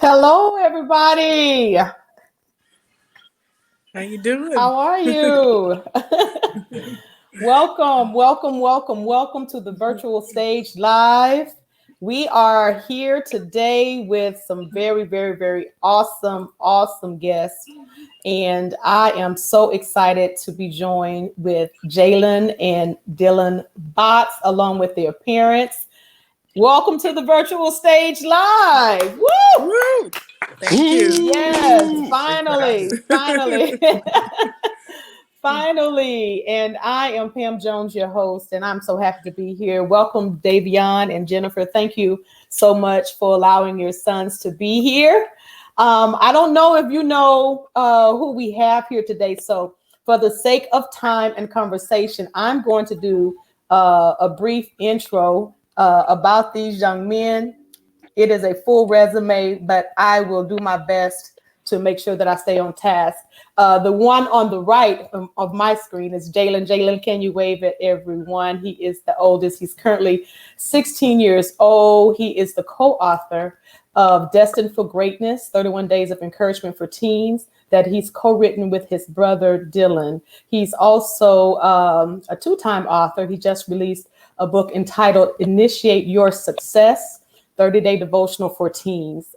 Hello, everybody. How you doing? How are you? Welcome to the virtual stage live. We are here today with some very awesome guests. And I am so excited to be joined with Jaylen and Dillan Bots, along with their parents. Welcome to the virtual stage live. Woo! Woo! Thank you. Yes, Thanks for having finally. Finally, and I am Pam Jones, your host, and I'm so happy to be here. Welcome, Davion and Jennifer. Thank you so much for allowing your sons to be here. I don't know if you know who we have here today, so for the sake of time and conversation, I'm going to do a brief intro about these young men. It is a full resume, but I will do my best to make sure that I stay on task. The one on the right of my screen is Jaylen. Jaylen, can you wave at everyone? He is the oldest. He's currently 16 years old. He is the co-author of Destined for Greatness, 31 Days of Encouragement for Teens, that he's co-written with his brother, Dillan. He's also a two-time author. He just released a book entitled Initiate Your Success, 30-day devotional for teens.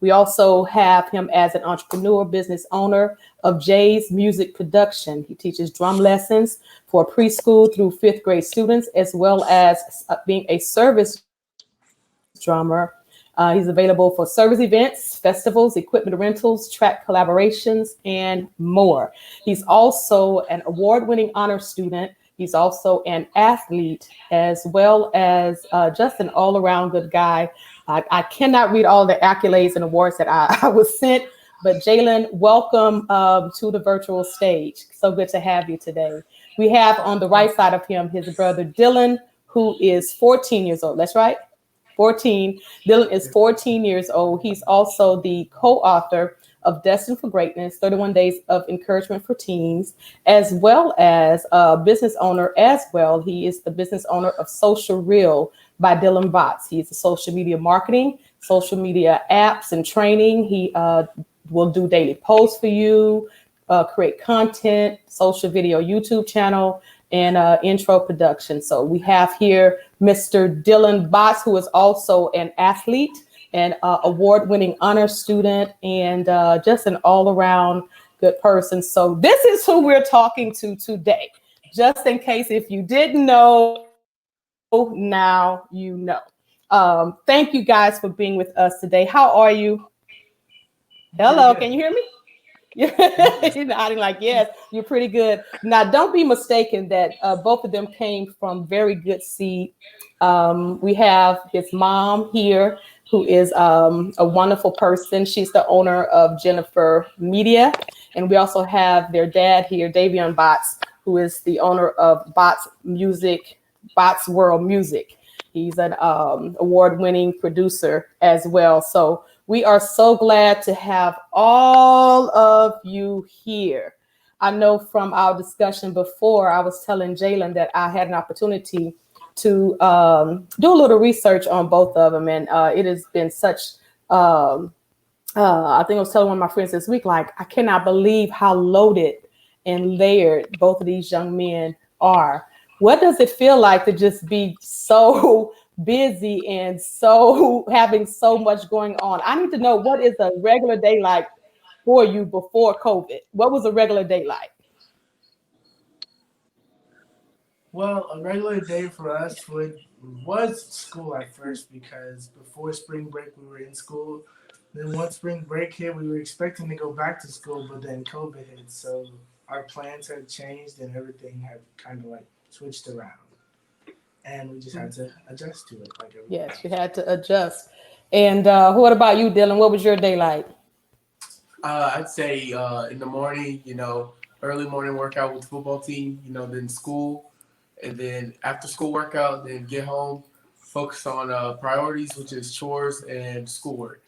We also have him as an entrepreneur, business owner of Jay's Music Production. He teaches drum lessons for preschool through fifth grade students, as well as being a service drummer. He's available for service events, festivals, equipment rentals, track collaborations, and more. He's also an award-winning honor student. He's also an athlete, as well as just an all-around good guy. I cannot read all the accolades and awards that I was sent, but Jaylen, welcome to the virtual stage. So good to have you today. We have on the right side of him his brother Dillan, who is 14 years old. That's right, 14. Dillan is 14 years old. He's also the co-author of Destined for Greatness, 31 Days of Encouragement for Teens, as well as a business owner as well. He is the business owner of Social Real by Dillan Bots. He's a social media marketing, social media apps and training. He will do daily posts for you, create content, social video, YouTube channel, and intro production. So we have here Mr. Dillan Bots, who is also an athlete, an award-winning honor student, and just an all-around good person. So this is who we're talking to today. Just in case if you didn't know, now you know. Thank you guys for being with us today. How are you? Hello, can you hear me? You're nodding like, yes, you're pretty good. Now, don't be mistaken that both of them came from very good seed. We have his mom here, who is a wonderful person. She's the owner of Jennifer Media. And we also have their dad here, Davion Bots, who is the owner of Bots Music, Bots World Music. He's an award-winning producer as well. So we are so glad to have all of you here. I know from our discussion before, I was telling Jaylen that I had an opportunity to do a little research on both of them. And it has been such, I think I was telling one of my friends this week, like, I cannot believe how loaded and layered both of these young men are. What does it feel like to just be so busy and so having so much going on? I need to know, what is a regular day like for you before COVID? What was a regular day like? Well, a regular day for us was school at first because before spring break we were in school. Then once spring break hit, we were expecting to go back to school, but then COVID hit, so our plans had changed and everything had kind of like switched around, and we just had to adjust to it like everybody Yes, you else. had to adjust. And what about you, Dylan? What was your day like? I'd say in the morning, early morning workout with the football team, then school, and then after school workout, then get home, focus on priorities, which is chores and schoolwork.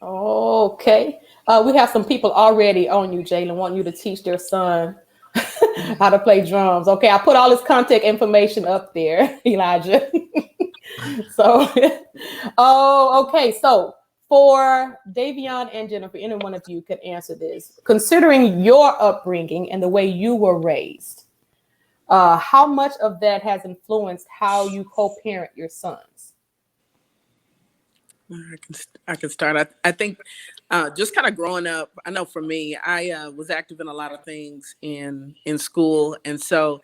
Okay. We have some people already on you, Jaylen, wanting you to teach their son how to play drums. Okay, I put all this contact information up there, Elijah. So, oh, okay. So For Davion and Jennifer, any one of you could answer this. Considering your upbringing and the way you were raised, how much of that has influenced how you co-parent your sons? I can start. I think just kind of growing up. I know for me, I was active in a lot of things in school, and so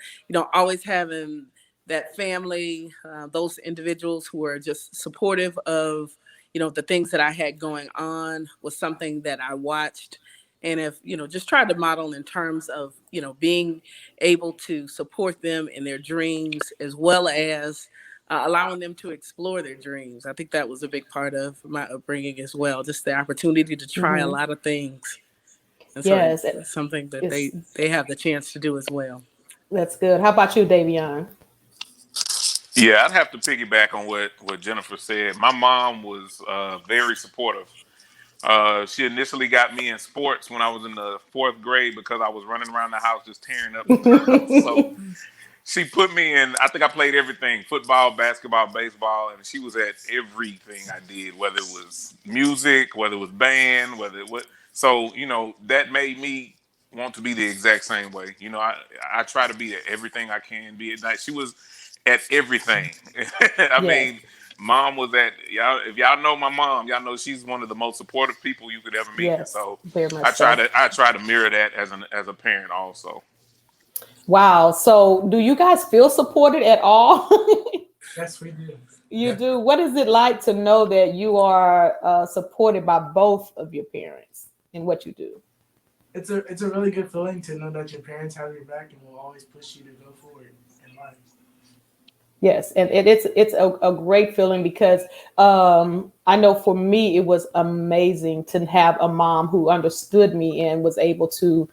always having that family, those individuals who are just supportive of the things that I had going on was something that I watched, and if just tried to model in terms of being able to support them in their dreams as well as allowing them to explore their dreams. I think that was a big part of my upbringing as well, just the opportunity to try a Mm-hmm. lot of things. And so Yes, it's something that it's they have the chance to do as well. that's good. How about you, Davion? Yeah, I'd have to piggyback on what Jennifer said. My mom was very supportive. She initially got me in sports when I was in the fourth grade because I was running around the house just tearing up stuff. So she put me in. I think I played everything: football, basketball, baseball, and she was at everything I did, whether it was music, whether it was band, whether it was. So that made me want to be the exact same way. I try to be at everything I can be at night. She was at everything. I Yes, mean, mom was at y'all. If y'all know my mom, y'all know she's one of the most supportive people you could ever meet. yes, So very much I try so. to mirror that as a parent also. Wow. So, do you guys feel supported at all? Yes, we do. You Yeah. do. What is it like to know that you are supported by both of your parents in what you do? It's a really good feeling to know that your parents have your back and will always push you to go forward in life. Yes, and it's a great feeling because I know for me it was amazing to have a mom who understood me and was able to,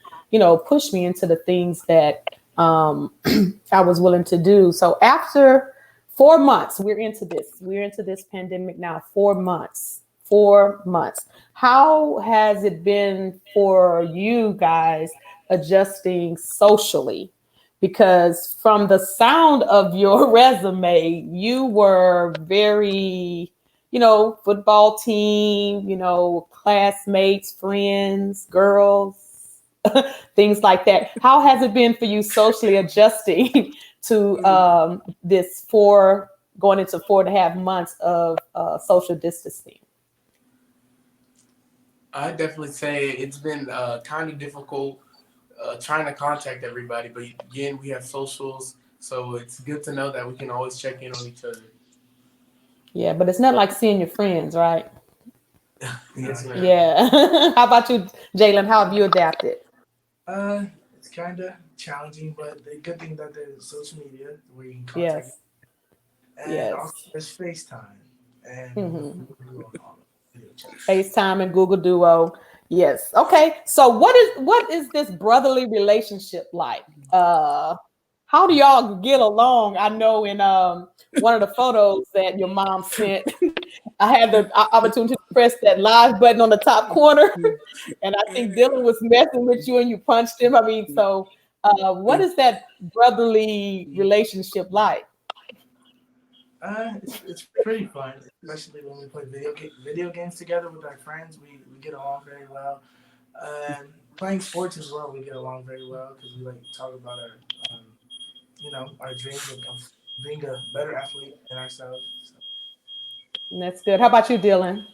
push me into the things that I was willing to do. So after 4 months, We're into this pandemic now. 4 months. 4 months. How has it been for you guys adjusting socially? Because from the sound of your resume, you were very, football team, classmates, friends, girls, things like that. How has it been for you socially adjusting to this going into 4.5 months of social distancing? I definitely say it's been kind of difficult trying to contact everybody, but again, we have socials, so it's good to know that we can always check in on each other. Yeah, but it's not like seeing your friends, right? No, Yes, ma'am. Yeah. How about you, Jaylen? How have you adapted? it's kind of challenging, but the good thing that there's social media where you can contact, Yes. and also Yes. there's FaceTime and Hmm. all video chats. FaceTime and Google Duo. Yes. Okay. So what is this brotherly relationship like? How do y'all get along? I know in one of the photos that your mom sent, I had the opportunity to press that live button on the top corner, and I think Dylan was messing with you and you punched him. I mean, so what is that brotherly relationship like? It's pretty fun, especially when we play video games together with our friends. We get along very well. Playing sports as well, we get along very well because we like to talk about um, our dreams of being a better athlete than ourselves. So, And that's good. How about you, Dylan?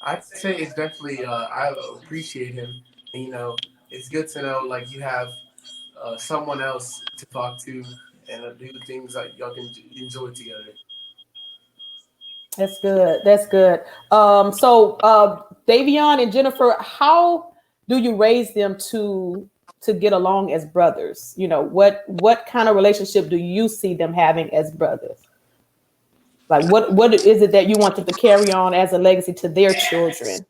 I'd say it's definitely I appreciate him, and it's good to know like you have someone else to talk to and do things that y'all can enjoy together. That's good. That's good. So Davion and Jennifer, how do you raise them to get along as brothers? What kind of relationship do you see them having as brothers? Like what is it that you want them to carry on as a legacy to their children?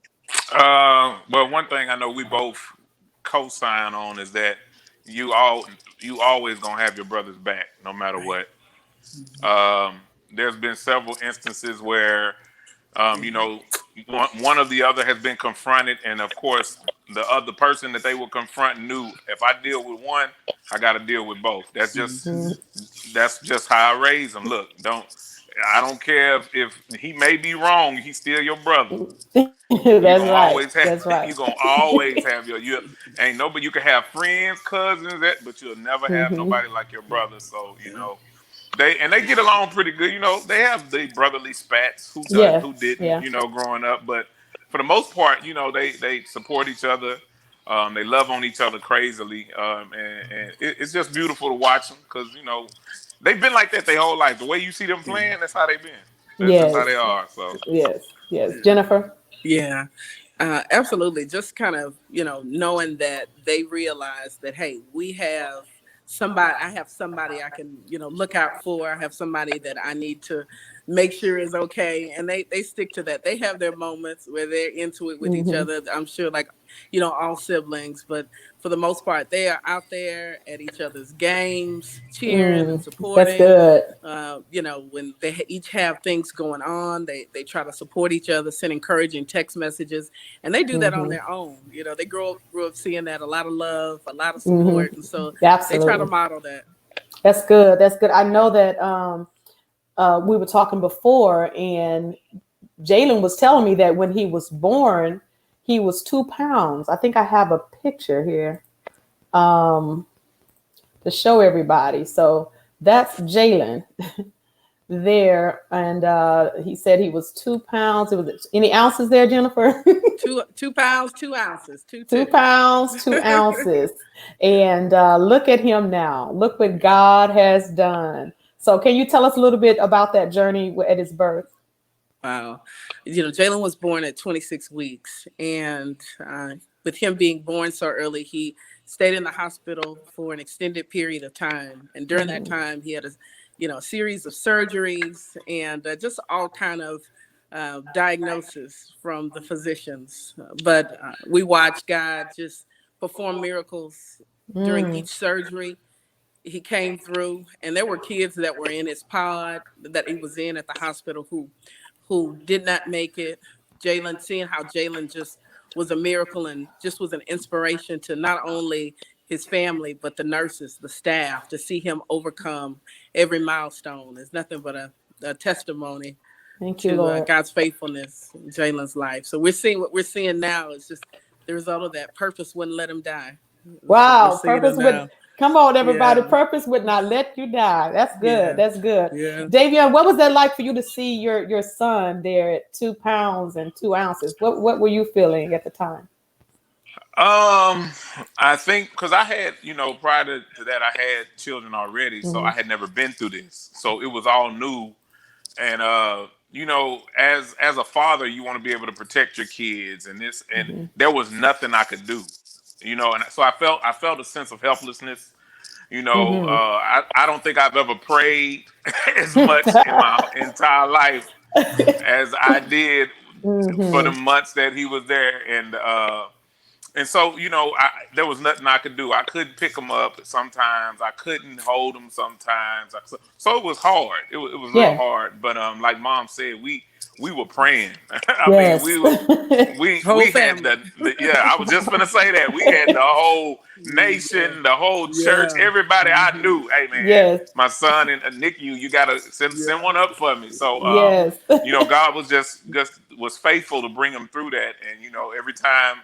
Well, one thing I know we both co-sign on is that you always gonna have your brother's back no matter what. There's been several instances where one of the other has been confronted, and of course, the other person that they were confronting knew if I deal with one, I got to deal with both. Mhm. That's just how I raise them. Look, don't I don't care if he may be wrong, he's still your brother. You That's gonna right. always have That's right. you gonna always have you ain't nobody. You can have friends, cousins, but you'll never have Hmm. nobody like your brother. So they get along pretty good. They have the brotherly spats who Yes. didn't Yeah. growing up, but for the most part, they support each other. They love on each other crazily, and it's just beautiful to watch them because they've been like that their whole life. The way you see them playing, that's how they've been. That's how Yes. they are. So. Yes. Yes. Jennifer. Yeah, absolutely. Just kind of, knowing that they realize that, hey, we have somebody, I have somebody I can, look out for. I have somebody that I need to make sure is okay. And they stick to that. They have their moments where they're into it with each Hmm. other. I'm sure, like, all siblings, but for the most part, they are out there at each other's games, cheering and That's supporting. good. When they each have things going on, they try to support each other, send encouraging text messages, and they do that on Hmm. their own. They grew up seeing that, a lot of love, a lot of Hmm. support, and so they try to Absolutely. model that. That's good. That's good. I know that we were talking before, and Jaylen was telling me that when he was born, he was 2 pounds. I think I have a picture here to show everybody. So that's Jaylen there, and he said he was 2 pounds. It was any ounces there, Jennifer? 2 pounds, 2 ounces, two two two. pounds, 2 ounces. And look at him now. Look what God has done. So, can you tell us a little bit about that journey at his birth? Wow. Jaylen was born at 26 weeks. And with him being born so early, he stayed in the hospital for an extended period of time. And during that Hmm. time, he had a series of surgeries and just all kind of diagnosis from the physicians. But we watched God just perform miracles during Mm. each surgery. He came through, and there were kids that were in his pod that he was in at the hospital who did not make it. Seeing how Jaylen just was a miracle and just was an inspiration to not only his family but the nurses, the staff, to see him overcome every milestone is nothing but a testimony Thank you, to Lord. God's faithfulness in Jalen's life. So we're seeing what we're seeing now is just the result of that. Purpose wouldn't let him die. So we're Wow, seeing it purpose would now. come on, everybody. Yeah, Purpose would not let you die. That's good. yeah, That's good. yeah. Davion, what was that like for you to see your son there at 2 pounds and 2 ounces? What were you feeling at the time? I think because I had, prior to that, I had children already, so I Hmm. had never been through this, so it was all new. And as a father, you want to be able to protect your kids, and Hmm. there was nothing I could do, and so I felt a sense of helplessness. Hmm. I don't think I've ever prayed as much in my entire life as I did for the Hmm. months that he was there, and so, there was nothing I could do. I couldn't pick him up sometimes. I couldn't hold him sometimes. So it was hard. It was real Yeah. hard. But like Mom said, we were praying. I mean, Yes. we were we Whole we had family. the yeah. I was just gonna say that we had the whole Yeah, nation, the whole church, yeah. everybody I Hmm. knew. Hey man, Yes. my son and Nick, you gotta Yeah. send one up for me. So Yes. God was just was faithful to bring him through that, and every time.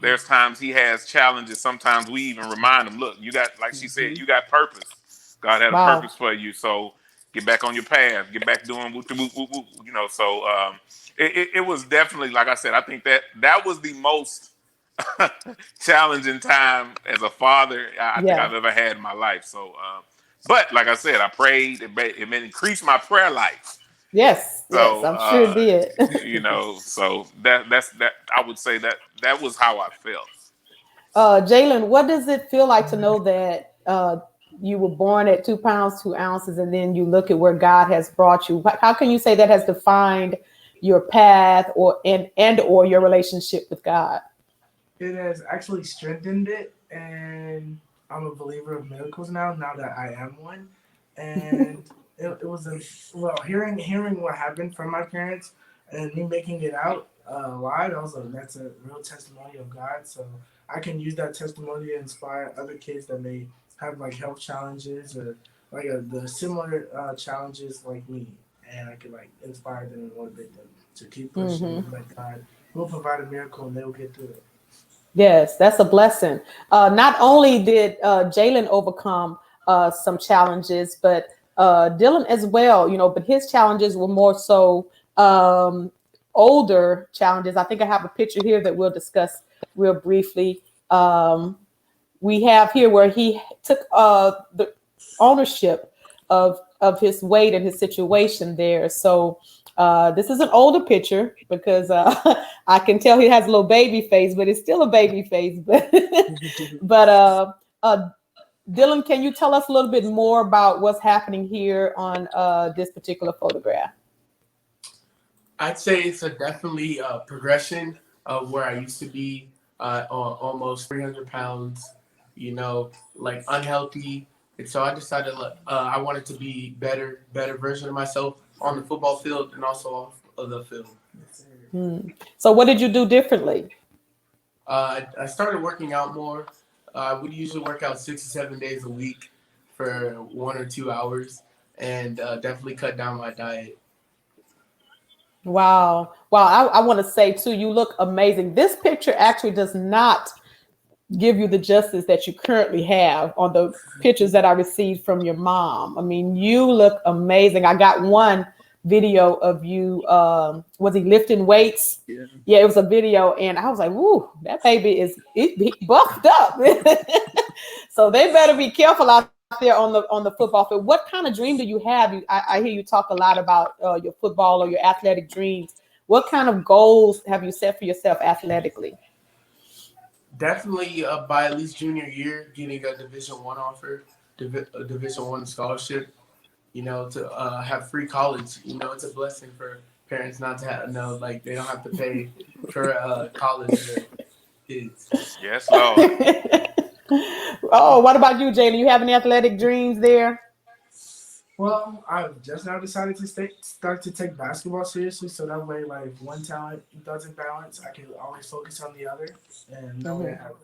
There's times he has challenges. Sometimes we even remind him, look, you got, like she said, Hmm. you got purpose. God had a Wow. purpose for you. So get back on your path. Get back doing whoop, whoop, whoop, whoop. So it was definitely, like I said, I think that was the most challenging time as a father I think Yeah. I've ever had in my life. So, but like I said, I prayed. It increased my prayer life. Yes. Yes. So, I'm sure it did. so that's that. I would say that was how I felt. Jaylen, what does it feel like to know that you were born at 2 pounds, 2 ounces, and then you look at where God has brought you? How can you say that has defined your path or your relationship with God? It has actually strengthened it, and I'm a believer of miracles now that I am one. And it was hearing what happened from my parents and me making it out alive. I was like, that's a real testimony of God. So I can use that testimony to inspire other kids that may have like health challenges or like the similar challenges like me. and I can like inspire them and motivate them to keep pushing. And like God will provide a miracle, and they will get through it. Yes, that's a blessing. Not only did Jaylen overcome some challenges, but Dillan as well, but his challenges were more so older challenges. I think I have a picture here that we'll discuss real briefly. We have here where he took the ownership of his weight and his situation there. So this is an older picture because I can tell he has a little baby face, but it's still a baby face. But uh, Dillan, can you tell us a little bit more about what's happening here on this particular photograph? I'd say it's a definitely a progression of where I used to be on almost 300 pounds, like unhealthy. And so I decided I wanted to be better version of myself on the football field and also off of the field. So what did you do differently? I started working out more. I would usually work out 6 to 7 days a week for 1 or 2 hours, and definitely cut down my diet. Wow. I want to say too, you look amazing. This picture actually does not give you the justice that you currently have on the pictures that I received from your mom. I mean, you look amazing. I got one video of you. Was he lifting weights? Yeah, it was a video, and I was like, "Woo, that baby is he buffed up." So they better be careful out there on the football field. What kind of dream do you have? I hear you talk a lot about your football or your athletic dreams. What kind of goals have you set for yourself athletically? Definitely by at least junior year, getting a Division I offer, a Division I scholarship. To have free college. It's a blessing for parents not to have like they don't have to pay for college for their kids. Yes, Lord. Oh, what about you, Jaylen? You have any athletic dreams there? Well, I've just now decided to start to take basketball seriously, so that way, like, if one talent doesn't balance, I can always focus on the other, and that way I have,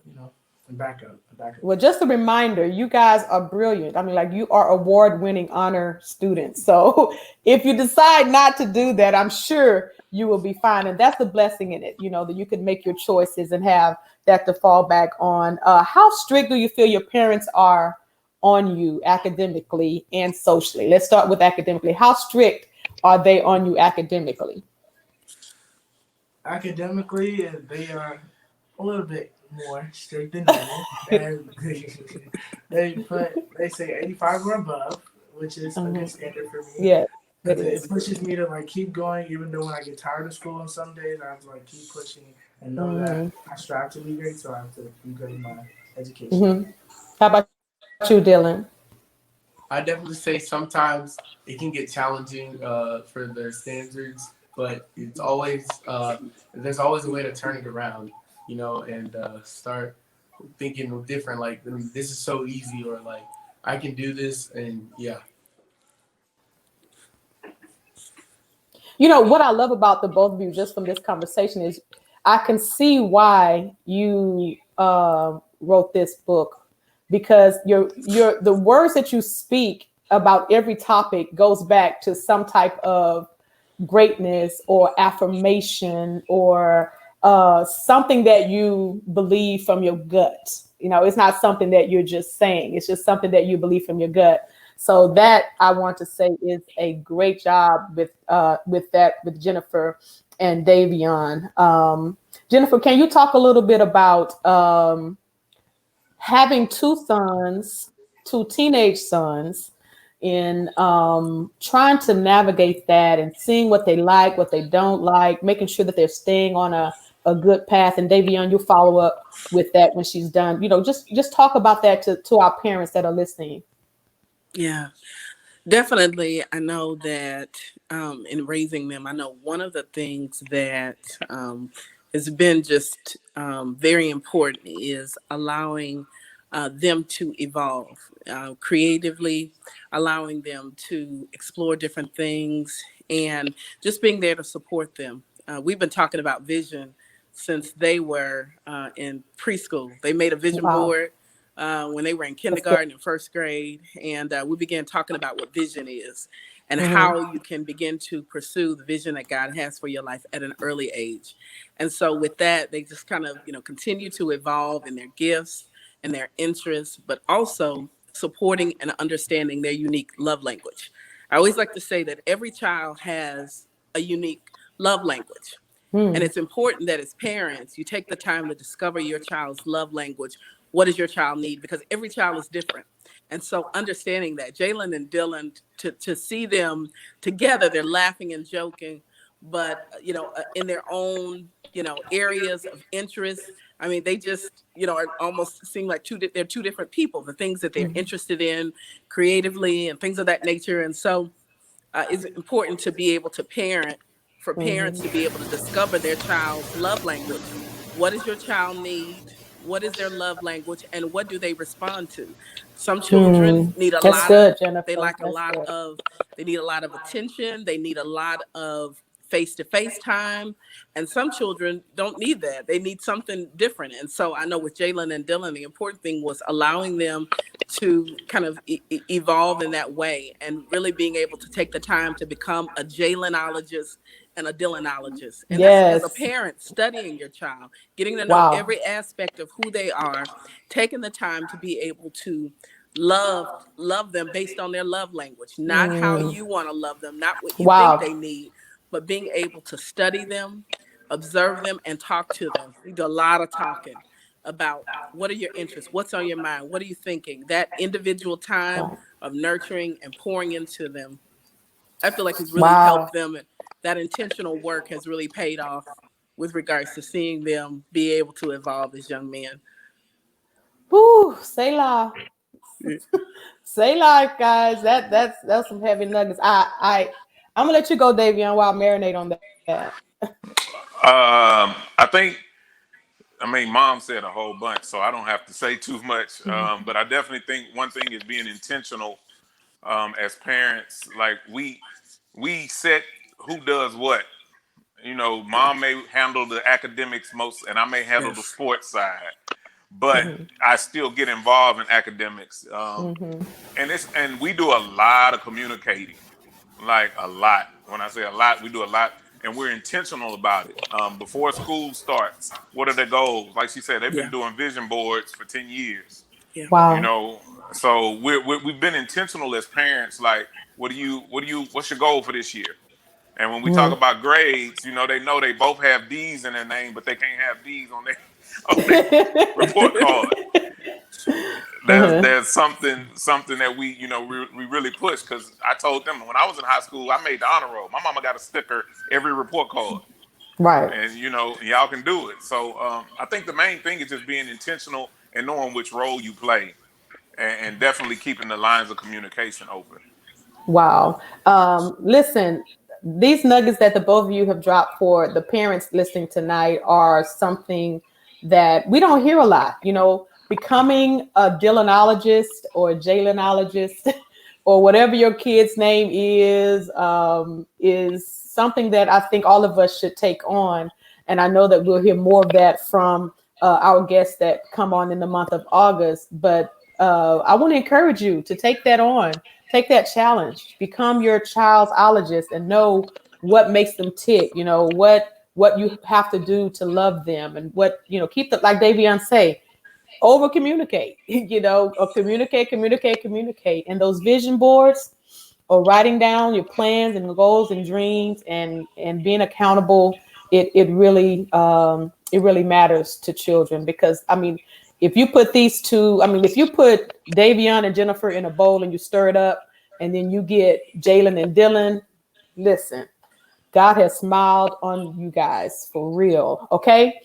a backup. Well, just a reminder, you guys are brilliant. I mean, like, you are award-winning honor students. So if you decide not to do that, I'm sure you will be fine. And that's the blessing in it, that you can make your choices and have that to fall back on. How strict do you feel your parents are on you academically and socially? Let's start with academically. How strict are they on you academically? Academically, they are a little bit more strict than normal, and they say 85 or above, which is a good standard for me. Yeah, it pushes me to like keep going, even though when I get tired of school on some days, I have to like keep pushing and know that I strive to be great, so I have to be great in my education. How about you, Dillan? I definitely say sometimes it can get challenging for their standards, but it's always there's always a way to turn it around, and start thinking different. Like, this is so easy, or like I can do this, and yeah. What I love about the both of you, just from this conversation, is I can see why you wrote this book, because the words that you speak about every topic goes back to some type of greatness or affirmation or something that you believe from your gut. It's not something that you're just saying. It's just something that you believe from your gut. So that, I want to say, is a great job with Jennifer and Davion. Jennifer, can you talk a little bit about having two teenage sons, in trying to navigate that and seeing what they like, what they don't like, making sure that they're staying on a good path? And Davion, you'll follow up with that when she's done. Just talk about that to our parents that are listening. Yeah, definitely. I know that in raising them, I know one of the things that has been just very important is allowing them to evolve creatively, allowing them to explore different things, and just being there to support them. We've been talking about vision since they were in preschool. They made a vision board when they were in kindergarten and first grade, and we began talking about what vision is. and how you can begin to pursue the vision that God has for your life at an early age. And so with that, they just kind of, continue to evolve in their gifts and their interests, but also supporting and understanding their unique love language. I always like to say that every child has a unique love language. And it's important that as parents, you take the time to discover your child's love language. What does your child need? Because every child is different. And so understanding that, Jaylen and Dillan, to see them together, they're laughing and joking, but, in their own, areas of interest. I mean, they just, are almost seem like they're two different people, the things that they're interested in creatively and things of that nature. And so it's important to be able to for parents to be able to discover their child's love language. What does your child need? What is their love language, and what do they respond to? Some children need That's good, Jennifer. they like That's good. they need a lot of attention. They need a lot of face-to-face time. And some children don't need that. They need something different. And so I know with Jaylen and Dillan, the important thing was allowing them to kind of evolve in that way, and really being able to take the time to become a Jaylenologist and a Dillanologist. And that's, as a parent, studying your child, getting to know every aspect of who they are, taking the time to be able to love them based on their love language, not how you want to love them, not what you think they need, but being able to study them, observe them, and talk to them. We do a lot of talking about what are your interests, what's on your mind, what are you thinking. That individual time of nurturing and pouring into them, I feel like has really helped them. And that intentional work has really paid off with regards to seeing them be able to evolve as young men. Woo, Selah. Selah, guys. That's some heavy nuggets. I'm gonna let you go, Davion, while I marinate on that. Mom said a whole bunch, so I don't have to say too much. But I definitely think one thing is being intentional as parents. Like we set who does what. Mom may handle the academics most, and I may handle the sports side, but I still get involved in academics. And we do a lot of communicating, like a lot. When I say a lot, we do a lot, and we're intentional about it. Before school starts, what are the goals? Like she said, they've been doing vision boards for 10 years. So we've been intentional as parents. Like, what's your goal for this year? And when we talk about grades, they know they both have D's in their name, but they can't have D's on their report card. There's something that we really push, because I told them when I was in high school, I made the honor roll. My mama got a sticker every report card. Right. And y'all can do it. So I think the main thing is just being intentional and knowing which role you play, and definitely keeping the lines of communication open. Wow. Listen, these nuggets that the both of you have dropped for the parents listening tonight are something that we don't hear a lot. Becoming a Dillanologist or a Jaylenologist or whatever your kid's name is something that I think all of us should take on. And I know that we'll hear more of that from our guests that come on in the month of August. But I want to encourage you to take that on. Take that challenge, become your child's ologist, and know what makes them tick, what you have to do to love them, and what, keep like Davion say, over communicate, or communicate. And those vision boards, or writing down your plans and goals and dreams, and being accountable, it really matters to children. Because if you put these two, if you put Davion and Jennifer in a bowl and you stir it up, and then you get Jaylen and Dillan, listen, God has smiled on you guys for real. Okay.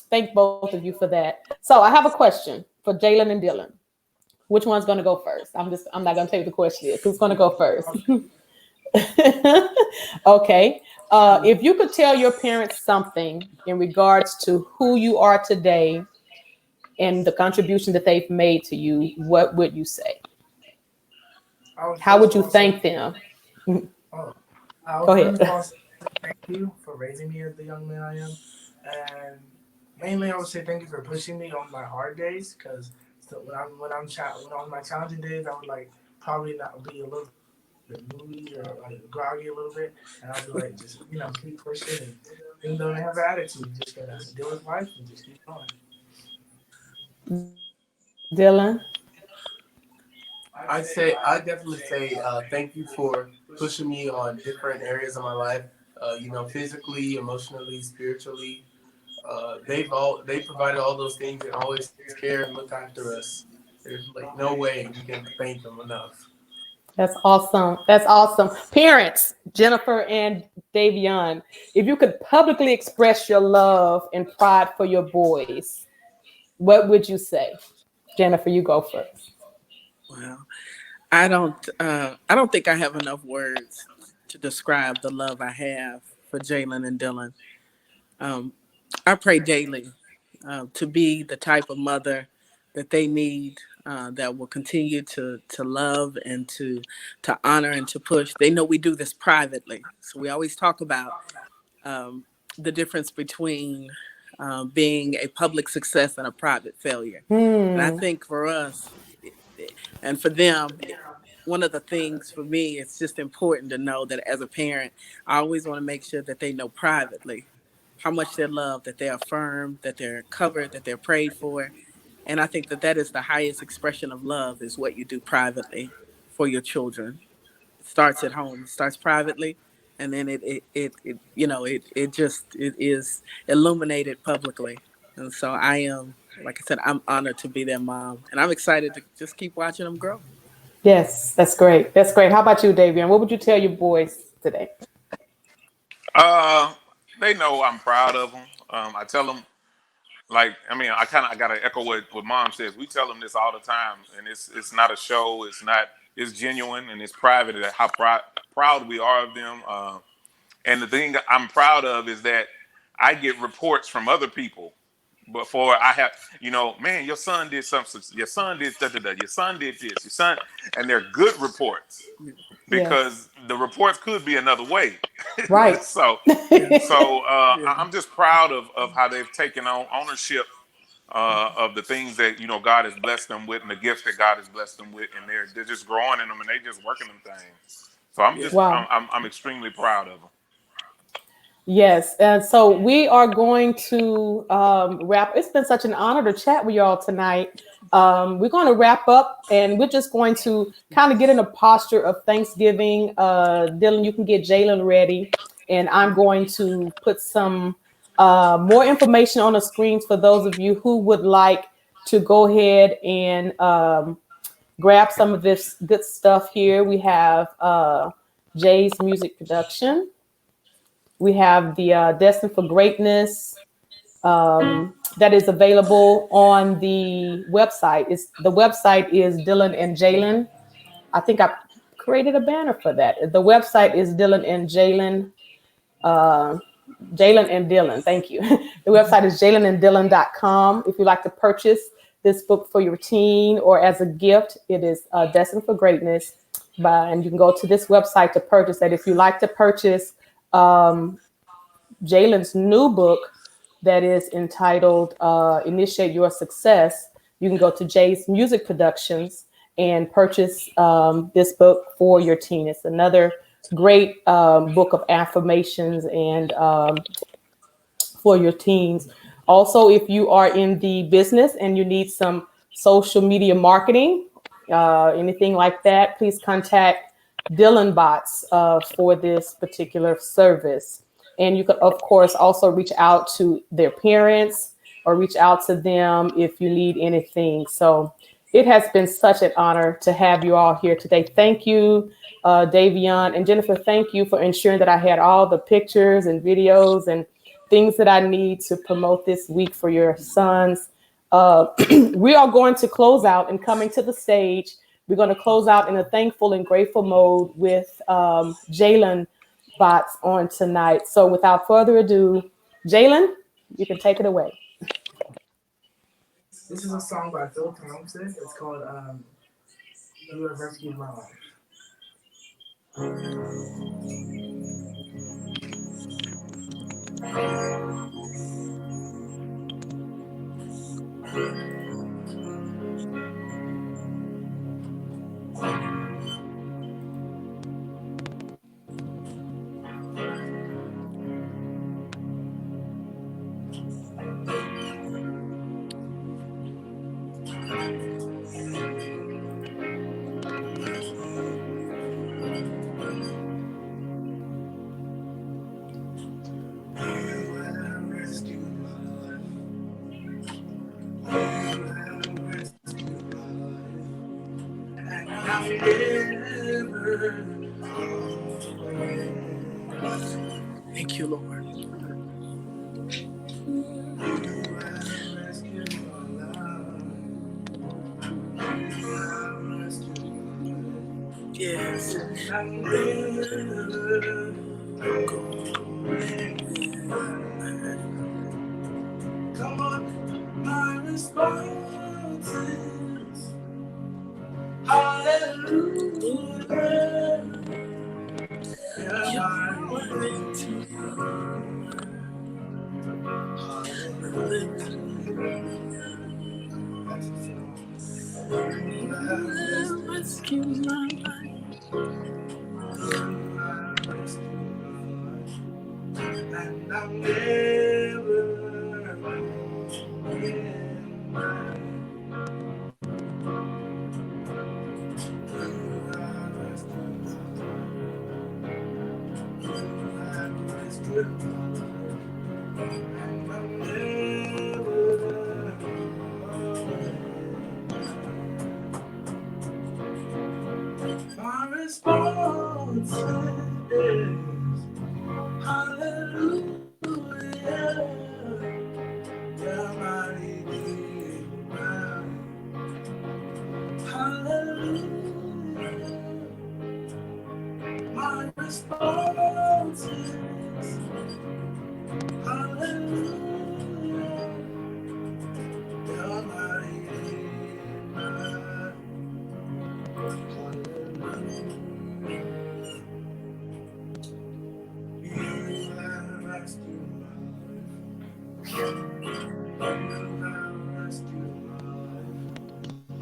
Thank both of you for that. So I have a question for Jaylen and Dillan. Which one's going to go first? I'm not going to tell you the question yet. Who's going to go first? Okay. If you could tell your parents something in regards to who you are today and the contribution that they've made to you, what would you say? How would you thank them? Go ahead. Thank you for raising me as the young man I am. And mainly I would say thank you for pushing me on my hard days, because when I'm on my challenging days, I would probably not be a little the moody or like groggy a little bit, and I'll be like, just keep pushing, and even though they have an attitude, you just gotta deal with life and just keep going. Dylan. I definitely say thank you for pushing me on different areas of my life. Physically, emotionally, spiritually. They provided all those things and always care and look after us. There's like no way we can thank them enough. That's awesome. That's awesome. Parents, Jennifer and Davion, if you could publicly express your love and pride for your boys, what would you say? Jennifer, you go first. Well, I don't think I have enough words to describe the love I have for Jaylen and Dylan. Um, I pray daily to be the type of mother that they need, that will continue to love and to honor and to push. They know we do this privately, so we always talk about um, the difference between being a public success and a private failure. And I Hmm. think for us and for them, one of the things for me, it's just important to know that as a parent, I always want to make sure that they know privately how much they're loved, that they're affirmed, that they're covered, that they're prayed for. And I think that that is the highest expression of love is what you do privately for your children. It starts at home, it starts privately, and then it is illuminated publicly. And so I am, like I said, I'm honored to be their mom, and I'm excited to just keep watching them grow. Yes, that's great. That's great. How about you, Davion? What would you tell your boys today? Uh, they know I'm proud of them. I tell them, like, I gotta echo what Mom says. We tell them this all the time, and it's not a show. It's genuine and it's private. How proud we are of them. And the thing I'm proud of is that I get reports from other people before I have, man, your son did something. Your son did da da da. Your son did this. Your son, and they're good reports Yes. because the reports could be another way. Right. so, Yeah, yeah, I'm just proud of how they've taken on ownership of the things that God has blessed them with and the gifts that God has blessed them with, and they're just growing in them and they just working them things. So yeah. Wow. I'm extremely proud of them. Yes, and so we are going to wrap. It's been such an honor to chat with y'all tonight. We're going to wrap up, and we're just going to kind of get in a posture of Thanksgiving. Dylan, you can get Jaylen ready, and I'm going to put some more information on the screens for those of you who would like to go ahead and grab some of this good stuff here. We have Jay's music production. We have the Destined for Greatness that is available on the website. The website is Dylan and Jaylen. I think I created a banner for that. The website is Dylan and Jaylen. Uh, Jaylen and Dylan. Thank you. The website is jaylenanddylan.com. If you'd like to purchase this book for your teen or as a gift, it is Destined for Greatness. And you can go to this website to purchase that. If you like to purchase um, Jaylen's new book that is entitled Initiate Your Success, you can go to Jay's Music Productions and purchase this book for your teen. It's another great book of affirmations and for your teens. Also, if you are in the business and you need some social media marketing, anything like that, please contact Dylan Bots for this particular service. And you could, of course, also reach out to their parents or reach out to them if you need anything. So it has been such an honor to have you all here today. Thank you, Davion and Jennifer. Thank you for ensuring that I had all the pictures and videos and things that I need to promote this week for your sons. We are going to close out and coming to the stage. We're going to close out in a thankful and grateful mode with Jaylen Bots on tonight. So without further ado, Jaylen, you can take it away. This is a song by Phil Thompson. It's called "You Have Rescued My Life." Thank you, Lord. Yes. Come on, my response is hallelujah. You're worthy to rescue my life. And I'm never my response is hallelujah. Yeah, my Redeemer. Hallelujah. My response is hallelujah. Yeah, my Redeemer. You have rescued my life. You have rescued my life.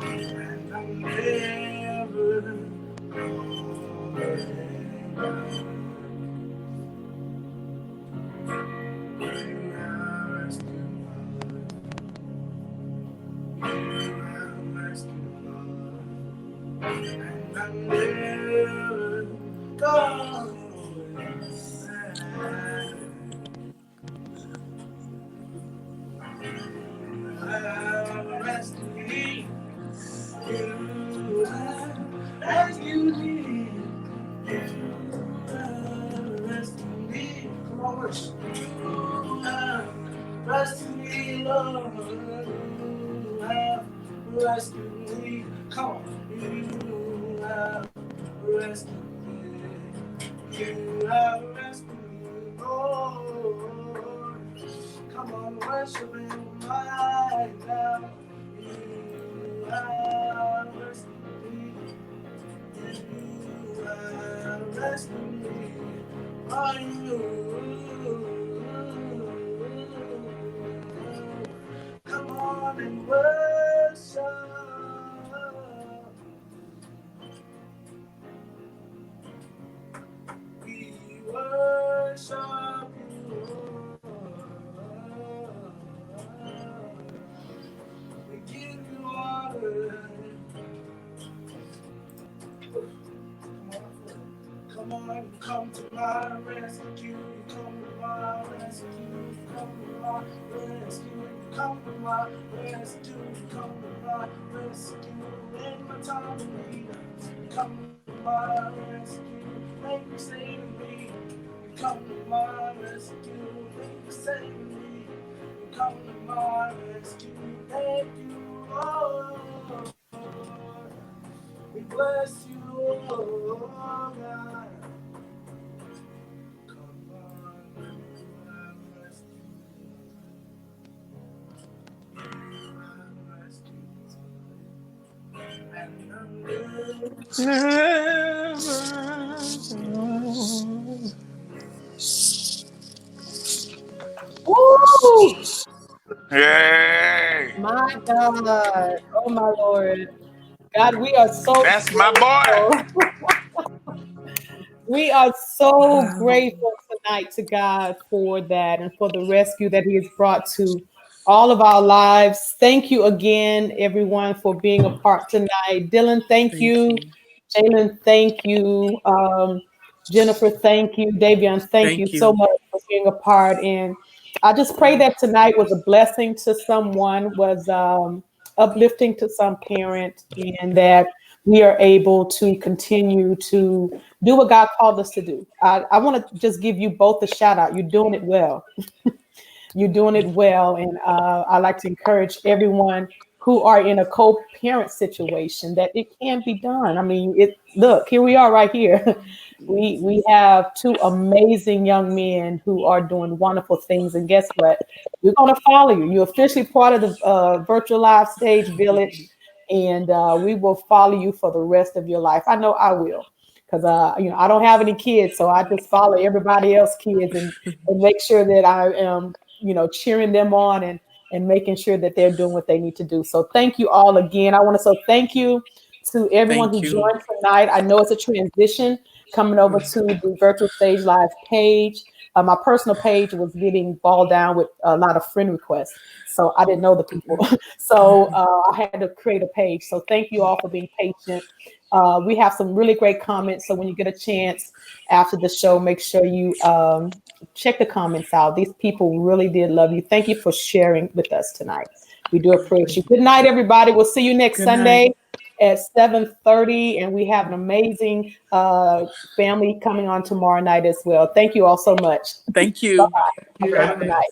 And I'm never going back. You have rescued my life. You have rescued my life. And I'm never going back. You have rescued me. You have rescued me. You have rescued me. Come on, worship. You have rescued me, Lord. You have rescued me. Come on. You have rescued me. You have rescued me, Lord. Come on, worship Him right now. You have rescued me. You have rescued me. Are you? Come on and worship. We worship you. We give you honor. Come on, come to my rescue. Come to my rescue. Come to my rescue. Come to my rescue. Come to my rescue. In my time of need, come to my rescue. Thank you, save me. Come to my rescue. Thank you, save me. Come to my rescue. Thank you, Lord. We bless you, oh God. Come on, you have rescued. You have rescued. And I'm Woo! Yay! My God. Oh, my Lord. God, we are so That's my boy. grateful. We are so grateful tonight to God for that and for the rescue that He has brought to all of our lives. Thank you again, everyone, for being a part tonight. Dylan, thank Thank you. you. Jaylen, thank you. Jennifer, thank you. Davion, thank you Thank so you. much for being a part. And I just pray that tonight was a blessing to someone, was uplifting to some parent, and that we are able to continue to do what God called us to do. I want to just give you both a shout out. You're doing it well. You're doing it well. And I like to encourage everyone who are in a co-parent situation that it can be done. I mean, look, here we are right here. We have two amazing young men who are doing wonderful things. And guess what? We're going to follow you. You're officially part of the Virtual Live Stage Village, and we will follow you for the rest of your life. I know I will, because I don't have any kids, so I just follow everybody else's kids and make sure that I am cheering them on and making sure that they're doing what they need to do. So thank you all again. I want to say thank you to everyone Thank who you. joined tonight. I know it's a transition coming over to the Virtual Stage Live page. My personal page was getting bogged down with a lot of friend requests, so I didn't know the people. So I had to create a page. So thank you all for being patient. We have some really great comments. So when you get a chance after the show, make sure you check the comments out. These people really did love you. Thank you for sharing with us tonight. We do appreciate you. Good night, everybody. We'll see you next Sunday at 7:30, and we have an amazing family coming on tomorrow night as well. Thank you all so much. Thank you. Bye-bye. Okay, good night.